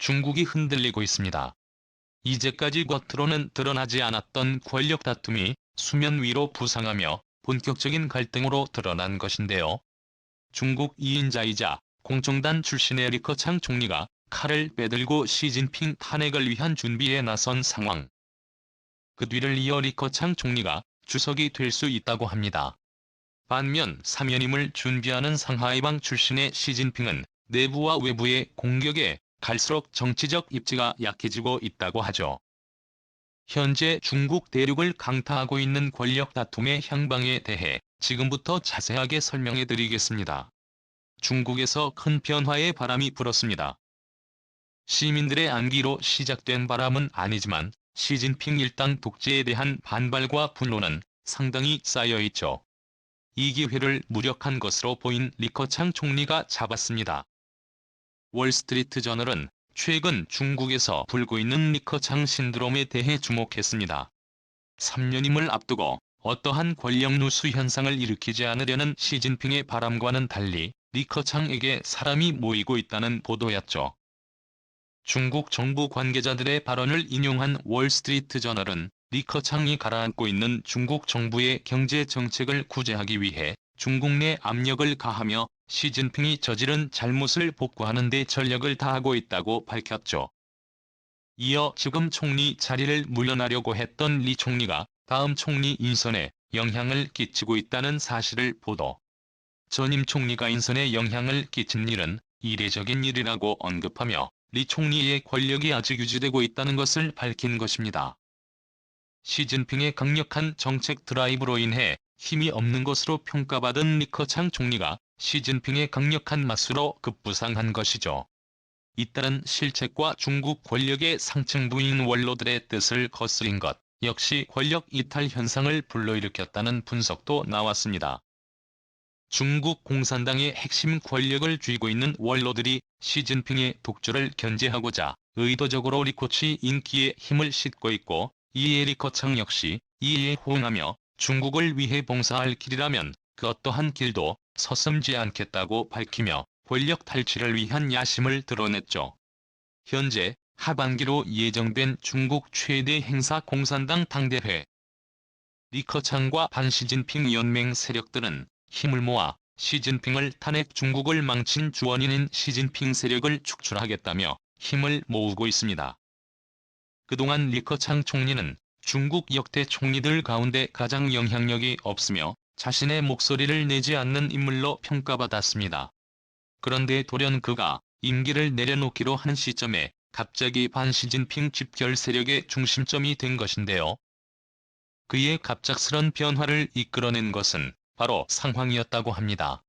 중국이 흔들리고 있습니다. 이제까지 겉으로는 드러나지 않았던 권력 다툼이 수면 위로 부상하며 본격적인 갈등으로 드러난 것인데요. 중국 2인자이자 공정단 출신의 리커창 총리가 칼을 빼들고 시진핑 탄핵을 위한 준비에 나선 상황. 그 뒤를 이어 리커창 총리가 주석이 될 수 있다고 합니다. 반면 사면임을 준비하는 상하이방 출신의 시진핑은 내부와 외부의 공격에 갈수록 정치적 입지가 약해지고 있다고 하죠. 현재 중국 대륙을 강타하고 있는 권력 다툼의 향방에 대해 지금부터 자세하게 설명해 드리겠습니다. 중국에서 큰 변화의 바람이 불었습니다. 시민들의 안기로 시작된 바람은 아니지만 시진핑 일당 독재에 대한 반발과 분노는 상당히 쌓여있죠. 이 기회를 무력한 것으로 보인 리커창 총리가 잡았습니다. 월스트리트 저널은 최근 중국에서 불고 있는 리커창 신드롬에 대해 주목했습니다. 3년임을 앞두고 어떠한 권력 누수 현상을 일으키지 않으려는 시진핑의 바람과는 달리 리커창에게 사람이 모이고 있다는 보도였죠. 중국 정부 관계자들의 발언을 인용한 월스트리트 저널은 리커창이 가라앉고 있는 중국 정부의 경제 정책을 구제하기 위해 중국 내 압력을 가하며 시진핑이 저지른 잘못을 복구하는 데 전력을 다하고 있다고 밝혔죠. 이어 지금 총리 자리를 물러나려고 했던 리 총리가 다음 총리 인선에 영향을 끼치고 있다는 사실을 보도. 전임 총리가 인선에 영향을 끼친 일은 이례적인 일이라고 언급하며 리 총리의 권력이 아직 유지되고 있다는 것을 밝힌 것입니다. 시진핑의 강력한 정책 드라이브로 인해 힘이 없는 것으로 평가받은 리커창 총리가 시진핑의 강력한 맞수로 급부상한 것이죠. 잇따른 실책과 중국 권력의 상층부인 원로들의 뜻을 거스린 것 역시 권력 이탈 현상을 불러일으켰다는 분석도 나왔습니다. 중국 공산당의 핵심 권력을 쥐고 있는 원로들이 시진핑의 독주를 견제하고자 의도적으로 리코치 인기에 힘을 싣고 있고 이에 리커창 역시 이에 호응하며 중국을 위해 봉사할 길이라면 그 어떠한 길도 서슴지 않겠다고 밝히며 권력 탈취를 위한 야심을 드러냈죠. 현재 하반기로 예정된 중국 최대 행사 공산당 당대회. 리커창과 반시진핑 연맹 세력들은 힘을 모아 시진핑을 탄핵 중국을 망친 주원인인 시진핑 세력을 축출하겠다며 힘을 모으고 있습니다. 그동안 리커창 총리는 중국 역대 총리들 가운데 가장 영향력이 없으며 자신의 목소리를 내지 않는 인물로 평가받았습니다. 그런데 돌연 그가 임기를 내려놓기로 한 시점에 갑자기 반시진핑 집결 세력의 중심점이 된 것인데요. 그의 갑작스런 변화를 이끌어낸 것은 바로 상황이었다고 합니다.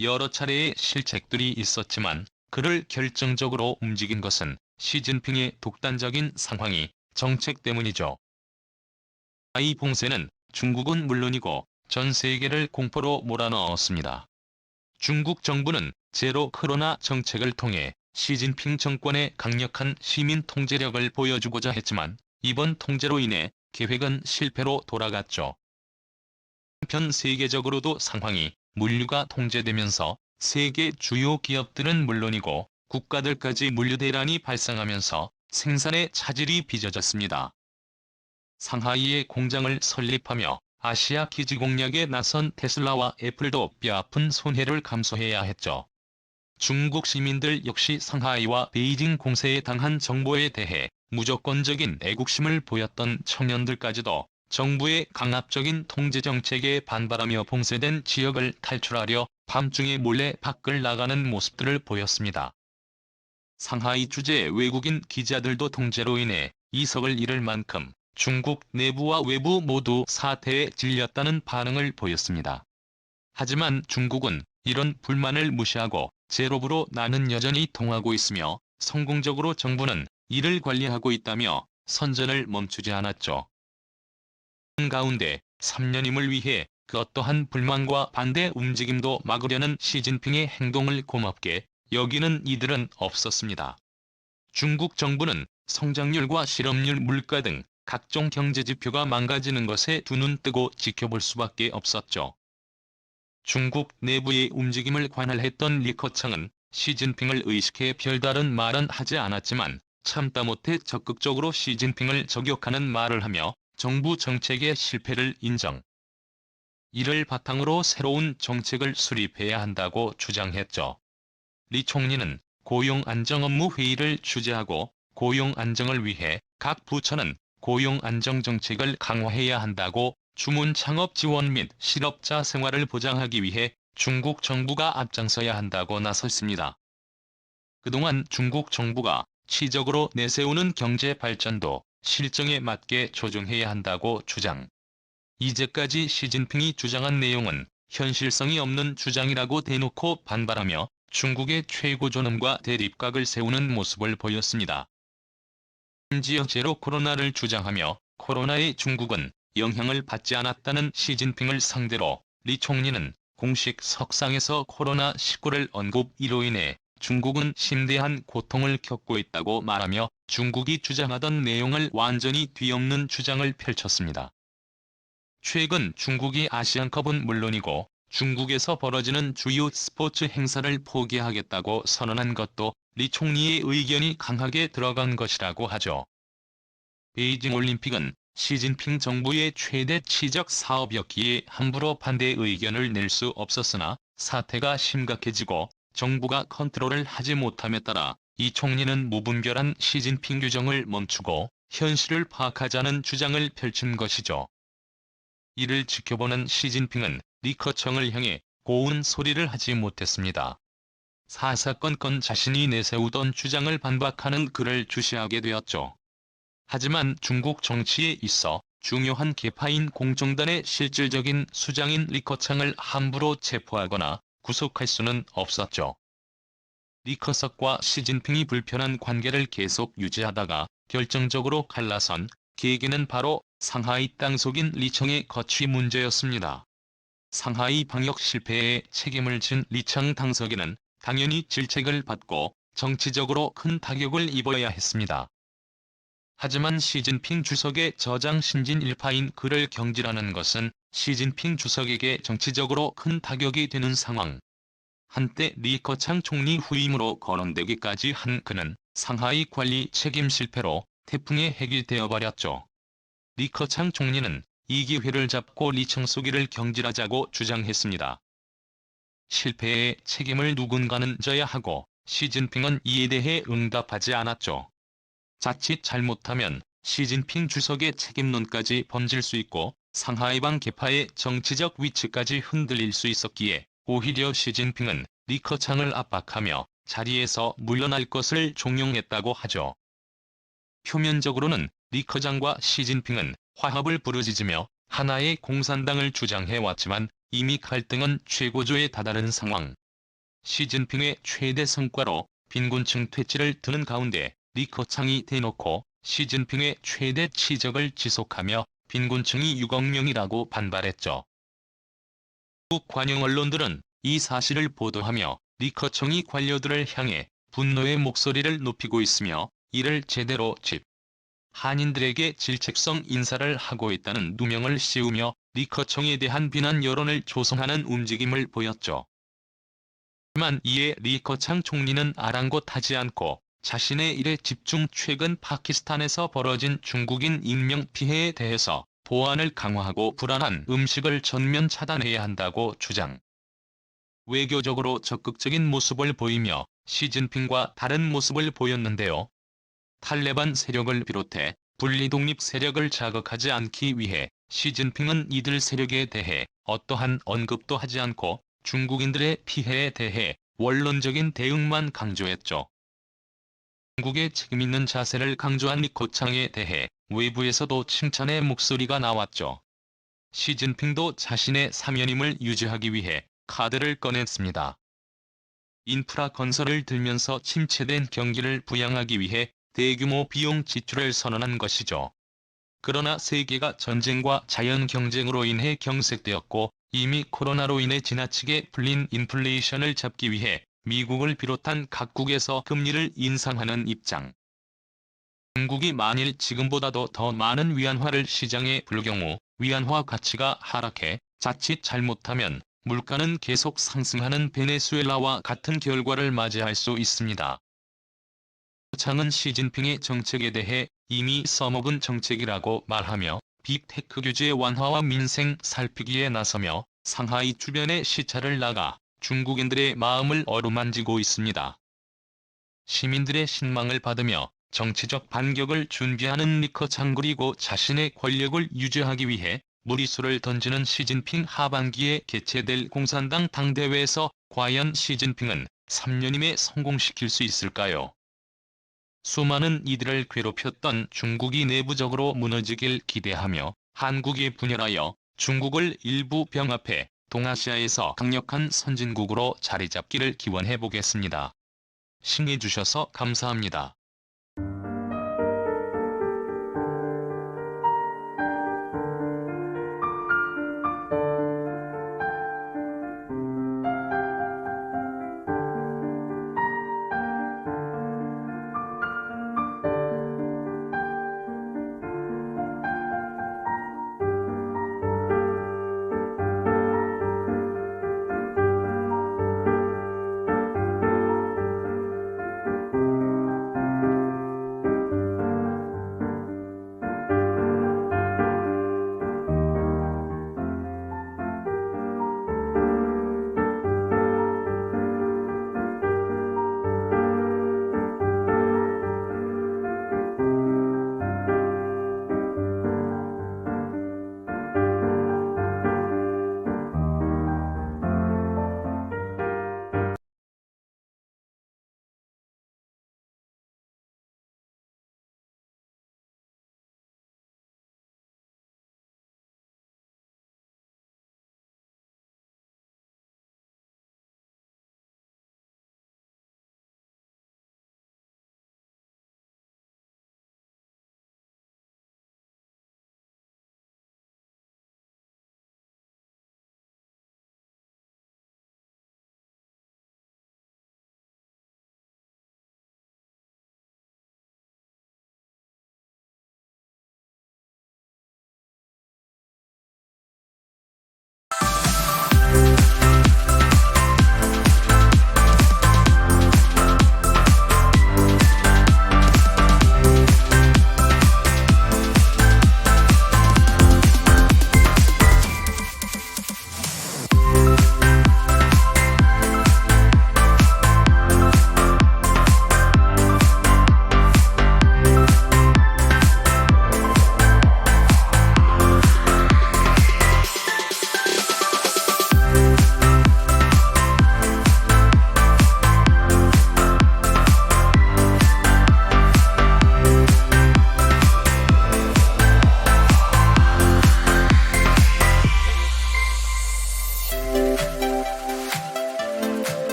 여러 차례의 실책들이 있었지만 그를 결정적으로 움직인 것은 시진핑의 독단적인 상황이 정책 때문이죠. 이 봉쇄는 중국은 물론이고 전 세계를 공포로 몰아넣었습니다. 중국 정부는 제로 코로나 정책을 통해 시진핑 정권의 강력한 시민 통제력을 보여주고자 했지만 이번 통제로 인해 계획은 실패로 돌아갔죠. 한편 세계적으로도 상황이 물류가 통제되면서 세계 주요 기업들은 물론이고 국가들까지 물류 대란이 발생하면서 생산의 차질이 빚어졌습니다. 상하이에 공장을 설립하며 아시아 기지 공략에 나선 테슬라와 애플도 뼈아픈 손해를 감수해야 했죠. 중국 시민들 역시 상하이와 베이징 공세에 당한 정보에 대해 무조건적인 애국심을 보였던 청년들까지도 정부의 강압적인 통제 정책에 반발하며 봉쇄된 지역을 탈출하려 밤중에 몰래 밖을 나가는 모습들을 보였습니다. 상하이 주재 외국인 기자들도 통제로 인해 이석을 잃을 만큼 중국 내부와 외부 모두 사태에 질렸다는 반응을 보였습니다. 하지만 중국은 이런 불만을 무시하고 제로브로 나는 여전히 통하고 있으며 성공적으로 정부는 이를 관리하고 있다며 선전을 멈추지 않았죠. 가운데 3년임을 위해 그 어떠한 불만과 반대 움직임도 막으려는 시진핑의 행동을 고맙게 여기는 이들은 없었습니다. 중국 정부는 성장률과 실업률, 물가 등 각종 경제지표가 망가지는 것에 두 눈 뜨고 지켜볼 수밖에 없었죠. 중국 내부의 움직임을 관할했던 리커창은 시진핑을 의식해 별다른 말은 하지 않았지만 참다 못해 적극적으로 시진핑을 저격하는 말을 하며 정부 정책의 실패를 인정. 이를 바탕으로 새로운 정책을 수립해야 한다고 주장했죠. 리 총리는 고용안정업무회의를 주재하고 고용안정을 위해 각 부처는 고용안정정책을 강화해야 한다고 주문 창업 지원 및 실업자 생활을 보장하기 위해 중국 정부가 앞장서야 한다고 나섰습니다. 그동안 중국 정부가 치적으로 내세우는 경제 발전도 실정에 맞게 조정해야 한다고 주장. 이제까지 시진핑이 주장한 내용은 현실성이 없는 주장이라고 대놓고 반발하며 중국의 최고 존엄과 대립각을 세우는 모습을 보였습니다. 심지어 제로 코로나를 주장하며 코로나에 중국은 영향을 받지 않았다는 시진핑을 상대로 리 총리는 공식 석상에서 코로나19를 언급 이로 인해 중국은 심대한 고통을 겪고 있다고 말하며 중국이 주장하던 내용을 완전히 뒤엎는 주장을 펼쳤습니다. 최근 중국이 아시안컵은 물론이고 중국에서 벌어지는 주요 스포츠 행사를 포기하겠다고 선언한 것도 리 총리의 의견이 강하게 들어간 것이라고 하죠. 베이징 올림픽은 시진핑 정부의 최대 치적 사업이었기에 함부로 반대 의견을 낼 수 없었으나 사태가 심각해지고 정부가 컨트롤을 하지 못함에 따라 이 총리는 무분별한 시진핑 규정을 멈추고 현실을 파악하자는 주장을 펼친 것이죠. 이를 지켜보는 시진핑은 리커청을 향해 고운 소리를 하지 못했습니다. 사사건건 자신이 내세우던 주장을 반박하는 글을 주시하게 되었죠. 하지만 중국 정치에 있어 중요한 계파인 공정단의 실질적인 수장인 리커창을 함부로 체포하거나 구속할 수는 없었죠. 리커석과 시진핑이 불편한 관계를 계속 유지하다가 결정적으로 갈라선 계기는 바로 상하이 땅속인 리청의 거취 문제였습니다. 상하이 방역 실패에 책임을 진 리청 당서기는 당연히 질책을 받고 정치적으로 큰 타격을 입어야 했습니다. 하지만 시진핑 주석의 저장 신진 일파인 그를 경질하는 것은 시진핑 주석에게 정치적으로 큰 타격이 되는 상황. 한때 리커창 총리 후임으로 거론되기까지 한 그는 상하이 관리 책임 실패로 태풍의 핵이 되어버렸죠. 리커창 총리는 이 기회를 잡고 리청수기를 경질하자고 주장했습니다. 실패의 책임을 누군가는 져야 하고 시진핑은 이에 대해 응답하지 않았죠. 자칫 잘못하면 시진핑 주석의 책임론까지 번질 수 있고 상하이방 계파의 정치적 위치까지 흔들릴 수 있었기에 오히려 시진핑은 리커창을 압박하며 자리에서 물러날 것을 종용했다고 하죠. 표면적으로는 리커창과 시진핑은 화합을 부르짖으며 하나의 공산당을 주장해왔지만 이미 갈등은 최고조에 다다른 상황. 시진핑의 최대 성과로 빈곤층 퇴치를 드는 가운데 리커창이 대놓고 시진핑의 최대 치적을 지속하며 빈곤층이 6억 명이라고 반발했죠. 미국 관영 언론들은 이 사실을 보도하며 리커청이 관료들을 향해 분노의 목소리를 높이고 있으며 이를 제대로 한인들에게 질책성 인사를 하고 있다는 누명을 씌우며 리커청에 대한 비난 여론을 조성하는 움직임을 보였죠. 하지만 이에 리커창 총리는 아랑곳하지 않고 자신의 일에 집중 최근 파키스탄에서 벌어진 중국인 인명피해에 대해서 보안을 강화하고 불안한 음식을 전면 차단해야 한다고 주장. 외교적으로 적극적인 모습을 보이며 시진핑과 다른 모습을 보였는데요. 탈레반 세력을 비롯해 분리독립 세력을 자극하지 않기 위해 시진핑은 이들 세력에 대해 어떠한 언급도 하지 않고 중국인들의 피해에 대해 원론적인 대응만 강조했죠. 중국의 책임있는 자세를 강조한 리커창에 대해 외부에서도 칭찬의 목소리가 나왔죠. 시진핑도 자신의 사면임을 유지하기 위해 카드를 꺼냈습니다. 인프라 건설을 들면서 침체된 경기를 부양하기 위해 대규모 비용 지출을 선언한 것이죠. 그러나 세계가 전쟁과 자연 경쟁으로 인해 경색되었고 이미 코로나로 인해 지나치게 풀린 인플레이션을 잡기 위해 미국을 비롯한 각국에서 금리를 인상하는 입장. 중국이 만일 지금보다도 더 많은 위안화를 시장에 불 경우 위안화 가치가 하락해 자칫 잘못하면 물가는 계속 상승하는 베네수엘라와 같은 결과를 맞이할 수 있습니다. 장은 시진핑의 정책에 대해 이미 써먹은 정책이라고 말하며 빅테크 규제 완화와 민생 살피기에 나서며 상하이 주변의 시차를 나가 중국인들의 마음을 어루만지고 있습니다. 시민들의 신망을 받으며 정치적 반격을 준비하는 리커창, 그리고 자신의 권력을 유지하기 위해 무리수를 던지는 시진핑. 하반기에 개최될 공산당 당대회에서 과연 시진핑은 3년임에 성공시킬 수 있을까요? 수많은 이들을 괴롭혔던 중국이 내부적으로 무너지길 기대하며 한국이 분열하여 중국을 일부 병합해 동아시아에서 강력한 선진국으로 자리잡기를 기원해 보겠습니다. 시청해주셔서 감사합니다.